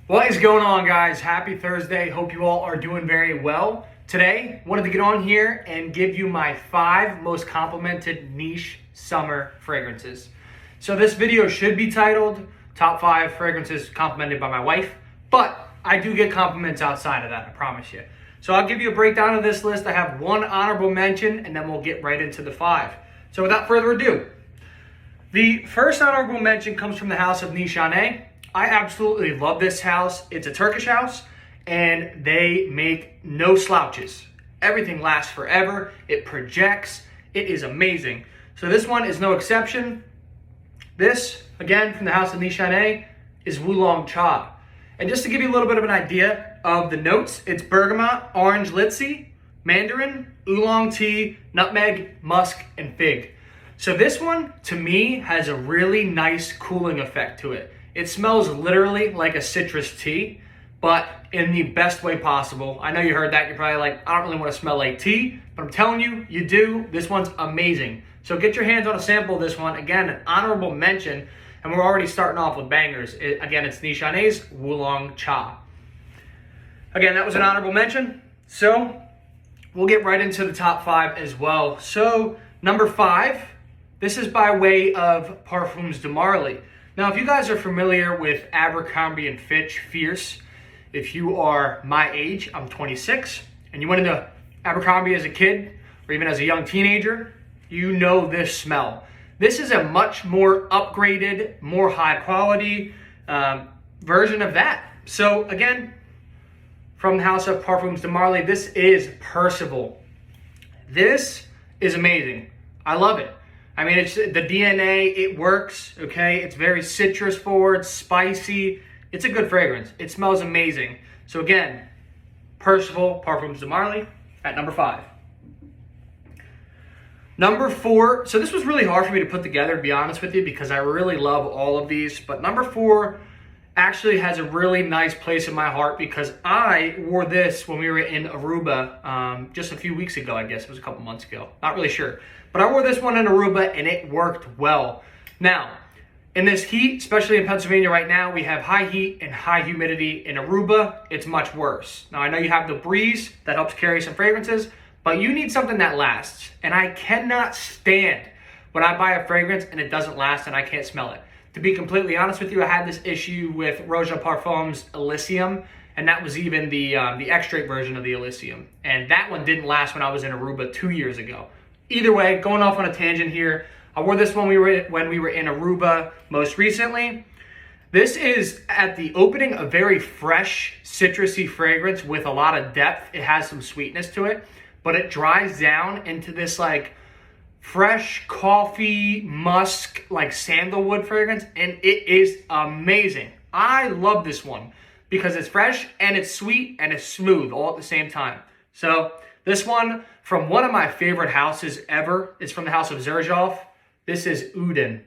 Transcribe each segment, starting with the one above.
What is going on, guys? Happy Thursday. Hope you all are doing very well. Today, wanted to get on here and give you my 5 most complimented niche summer fragrances. So this video should be titled Top 5 Fragrances Complimented by My Wife, but I do get compliments outside of that, I promise you. So I'll give you a breakdown of this list. I have 1 honorable mention, and then we'll get right into the 5. So without further ado, the first honorable mention comes from the house of Nishane. I absolutely love this house. It's a Turkish house, and they make no slouches. Everything lasts forever. It projects. It is amazing. So this one is no exception. This, again, from the house of Nishane, is Wulong Cha. And just to give you a little bit of an idea of the notes, it's bergamot, orange litchi, mandarin, oolong tea, nutmeg, musk, and fig. So this one, to me, has a really nice cooling effect to it. It smells literally like a citrus tea, but in the best way possible. I know you heard that. You're probably like, I don't really want to smell like tea, but I'm telling you, you do. This one's amazing. So get your hands on a sample of this one. Again, an honorable mention, and we're already starting off with bangers. Again, it's Nishane's Wulong Cha. Again, that was an honorable mention. So we'll get right into the top 5 as well. So number 5, this is by way of Parfums de Marly. Now, if you guys are familiar with Abercrombie & Fitch Fierce, if you are my age, I'm 26, and you went into Abercrombie as a kid, or even as a young teenager, you know this smell. This is a much more upgraded, more high quality version of that. So again, from the house of Parfums de Marly, this is Percival. This is amazing. I love it. I mean, it's the DNA, it works, okay? It's very citrus forward, spicy. It's a good fragrance. It smells amazing. So again, Percival, Parfums de Marly at number 5. Number 4, so this was really hard for me to put together, to be honest with you, because I really love all of these. But number 4 actually has a really nice place in my heart because I wore this when we were in Aruba just a few weeks ago, I guess. It was a couple months ago. Not really sure. But I wore this one in Aruba, and it worked well. Now, in this heat, especially in Pennsylvania right now, we have high heat and high humidity. In Aruba, it's much worse. Now, I know you have the breeze that helps carry some fragrances, but you need something that lasts. And I cannot stand when I buy a fragrance and it doesn't last and I can't smell it. To be completely honest with you, I had this issue with Roja Parfums Elysium, and that was even the extrait version of the Elysium. And that one didn't last when I was in Aruba 2 years ago. Either way, going off on a tangent here, I wore this when we were in Aruba most recently. This is, at the opening, a very fresh, citrusy fragrance with a lot of depth. It has some sweetness to it, but it dries down into this like fresh coffee, musk, like sandalwood fragrance, and it is amazing. I love this one because it's fresh and it's sweet and it's smooth all at the same time. So this one, from one of my favorite houses ever, is from the house of Xerjoff. This is Uden.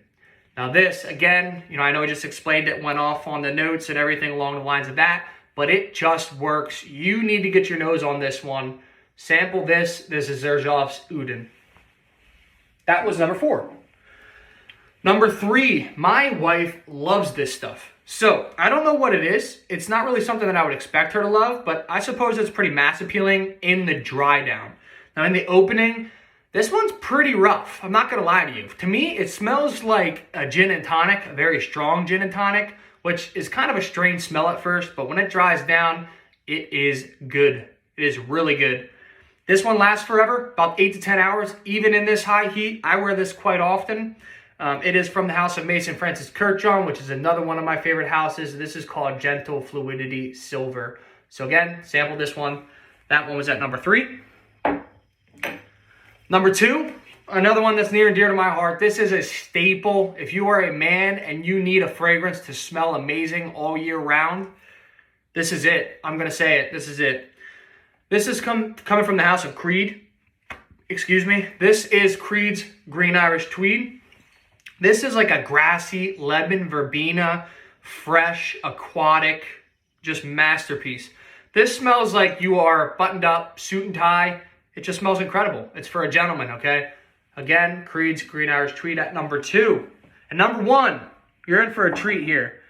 Now this, again, I know I just explained it, went off on the notes and everything along the lines of that, but it just works. You need to get your nose on this one. Sample this. This is Xerjoff's Uden. That was number 4. Number 3, my wife loves this stuff. So, I don't know what it is. It's not really something that I would expect her to love, but I suppose it's pretty mass appealing in the dry down. Now, in the opening, this one's pretty rough. I'm not going to lie to you. To me, it smells like a gin and tonic, a very strong gin and tonic, which is kind of a strange smell at first, but when it dries down, it is good. It is really good. This one lasts forever, about 8 to 10 hours, even in this high heat. I wear this quite often. It is from the house of Mason Francis Kurkdjian, which is another one of my favorite houses. This is called Gentle Fluidity Silver. So again, sample this one. That one was at number 3. Number 2, another one that's near and dear to my heart. This is a staple. If you are a man and you need a fragrance to smell amazing all year round, this is it. I'm going to say it. This is it. This is coming from the house of Creed. Excuse me. This is Creed's Green Irish Tweed. This is like a grassy lemon verbena, fresh, aquatic, just masterpiece. This smells like you are buttoned up, suit and tie. It just smells incredible. It's for a gentleman, okay? Again, Creed's Green Irish Tweed at number 2. And number 1, you're in for a treat here.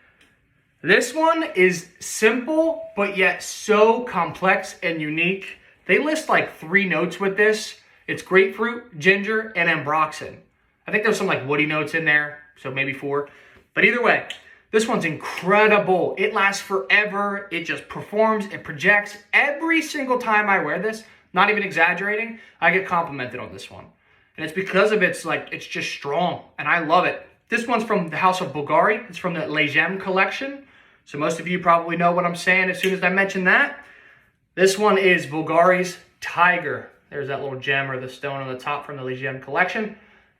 This one is simple, but yet so complex and unique. They list like 3 notes with this. It's grapefruit, ginger, and ambroxan. I think there's some like woody notes in there, so maybe 4. But either way, this one's incredible. It lasts forever. It just performs. It projects. Every single time I wear this, not even exaggerating, I get complimented on this one. And it's because of it's just strong, and I love it. This one's from the House of Bulgari. It's from the Les Gemmes collection. So most of you probably know what I'm saying as soon as I mention that. This one is Bulgari's Tiger. There's that little gem or the stone on the top from the Les Gemmes collection.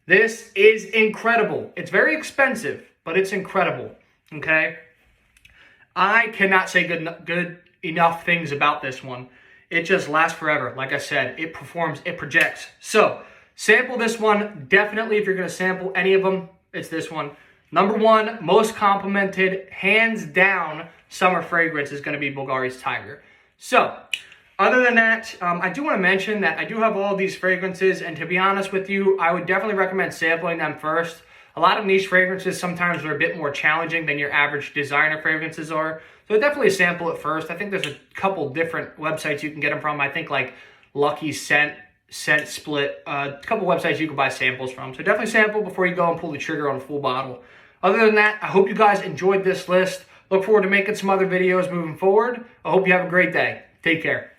This is incredible. It's very expensive, but it's incredible, okay? I cannot say good enough things about this one. It just lasts forever. Like I said, it performs, it projects. So sample this one. Definitely, if you're going to sample any of them, it's this one. Number 1, most complimented, hands down, summer fragrance is going to be Bulgari's Tiger. So, other than that, I do want to mention that I do have all of these fragrances, and to be honest with you, I would definitely recommend sampling them first. A lot of niche fragrances sometimes are a bit more challenging than your average designer fragrances are. So definitely sample it first. I think there's a couple different websites you can get them from. I think like Lucky Scent Split, a couple websites you can buy samples from. So definitely sample before you go and pull the trigger on a full bottle. Other than that, I hope you guys enjoyed this list. Look forward to making some other videos moving forward. I hope you have a great day. Take care.